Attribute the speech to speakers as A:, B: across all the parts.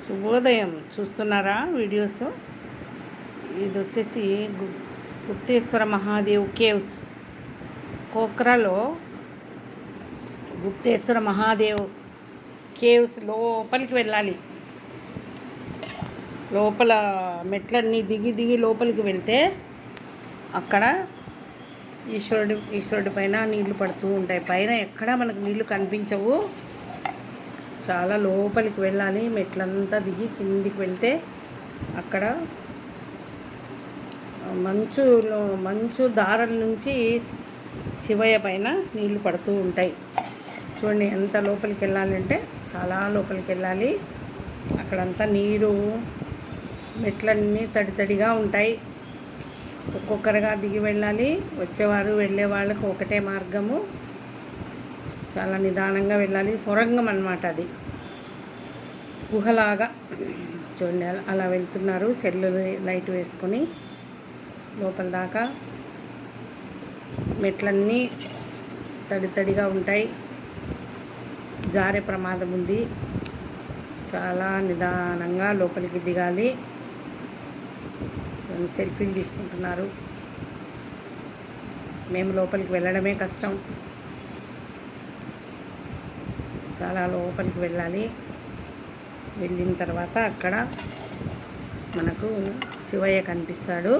A: శుభోదయం. చూస్తున్నారా వీడియోస్? ఇది వచ్చేసి గుప్తేశ్వర మహాదేవ్ కేవ్స్, కోక్రాలో గుప్తేశ్వర మహాదేవ్ కేవ్స్ లోపలికి వెళ్ళాలి. లోపల మెట్లన్నీ దిగి లోపలికి వెళ్తే అక్కడ ఈశ్వరుడి పైన నీళ్లు పడుతూ ఉంటాయి. పైన ఎక్కడా మనకు నీళ్లు కనిపించవు. చాలా లోపలికి వెళ్ళాలి. మెట్లంతా దిగి కిందికి వెళ్తే అక్కడ మంచు దారం నుంచి శివయ్య పైన నీళ్లు పడుతూ ఉంటాయి. చూడండి ఎంత లోపలికి వెళ్ళాలంటే చాలా లోపలికి వెళ్ళాలి. అక్కడంతా నీరు, మెట్లన్నీ తడిగా ఉంటాయి. ఒక్కొక్కరుగా దిగి వెళ్ళాలి. వచ్చేవారు వెళ్ళే వాళ్ళకు ఒకటే మార్గము. చాలా నిదానంగా వెళ్ళాలి. సొరంగం అన్నమాట అది, గుహలాగా. చూడండి అలా వెళ్తున్నారు సెల్లు లైట్ వేసుకొని లోపల దాకా. మెట్లన్నీ తడిగా ఉంటాయి. జారే ప్రమాదం ఉంది. చాలా నిదానంగా లోపలికి దిగాలి. సెల్ఫీలు తీసుకుంటున్నారు. మేము లోపలికి వెళ్ళడమే కష్టం. చాలా లోపలికి వెళ్ళాలి. వెళ్ళిన తర్వాత అక్కడ మనకు శివయ్య కనిపిస్తాడు.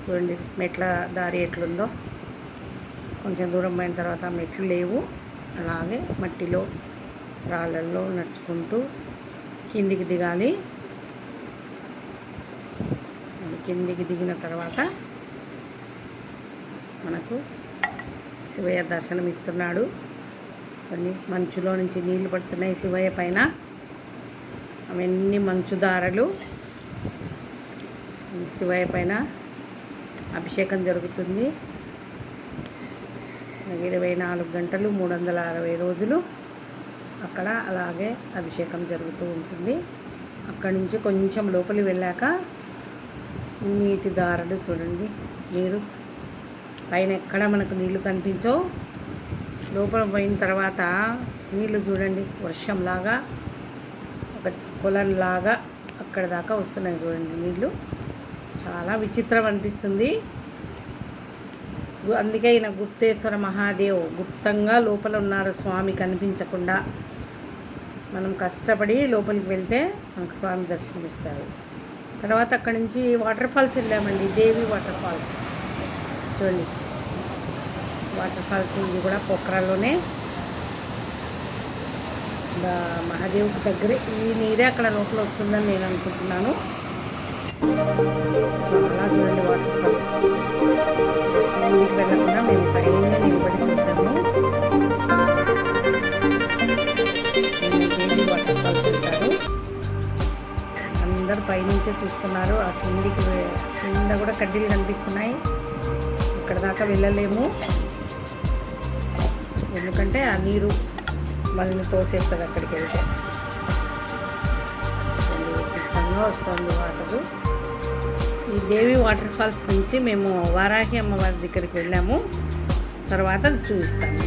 A: చూడండి మెట్ల దారి ఎట్లుందో. కొంచెం దూరం పోయిన తర్వాత మెట్లు లేవు. అలాగే మట్టిలో రాళ్ళల్లో నడుచుకుంటూ కిందికి దిగాలి. కిందికి దిగిన తర్వాత మనకు శివయ్య దర్శనం ఇస్తున్నాడు. కొన్ని మంచులో నుంచి నీళ్లు పడుతున్నాయి శివయ్య పైన. అవన్నీ మంచు దారలు. శివయ్య పైన అభిషేకం జరుగుతుంది. 24 గంటలు 360 రోజులు అక్కడ అలాగే అభిషేకం జరుగుతూ ఉంటుంది. అక్కడి నుంచి కొంచెం లోపలికి వెళ్ళాక నీటి దారలు చూడండి. నీరు పైన ఎక్కడ మనకు నీళ్లు కనిపించవు. లోపల పోయిన తర్వాత నీళ్ళు చూడండి, వర్షంలాగా, ఒక కొలంలాగా అక్కడ దాకా వస్తున్నాయి. చూడండి నీళ్ళు చాలా విచిత్రం అనిపిస్తుంది. అందుకే ఈయన గుప్తేశ్వర మహాదేవ్. గుప్తంగా లోపల ఉన్నారు స్వామి, కనిపించకుండా. మనం కష్టపడి లోపలికి వెళ్తే మనకు స్వామి దర్శనమిస్తారు. తర్వాత అక్కడి నుంచి వాటర్ ఫాల్స్ వెళ్ళామండి. దేవి వాటర్ ఫాల్స్ చూడండి. వాటర్ ఫాల్స్ ఇది కూడా కోక్రాలోనే, మహాదేవ్కి దగ్గరే. ఈ నీరే అక్కడ లోపల వస్తుందని నేను అనుకుంటున్నాను. చాలా చూడండి వాటర్ ఫాల్స్. కిందికి వెళ్ళకుండా మేము పైన నిలబడి చూసాము. దేవి వాటర్ ఫాల్స్ అంటారు. అందరు పైనుంచే చూస్తున్నారు. ఆ కింద కూడా కడ్డీలు కనిపిస్తున్నాయి. అక్కడ దాకా వెళ్ళలేము, ఎందుకంటే ఆ నీరు మనల్ని తోసేస్తుంది అక్కడికి వెళ్తే. ఉత్తమంగా వస్తుంది వాటరు. ఈ దేవి వాటర్ ఫాల్స్ నుంచి మేము వారాహి అమ్మవారి దగ్గరికి వెళ్ళాము. తర్వాత చూపిస్తాము.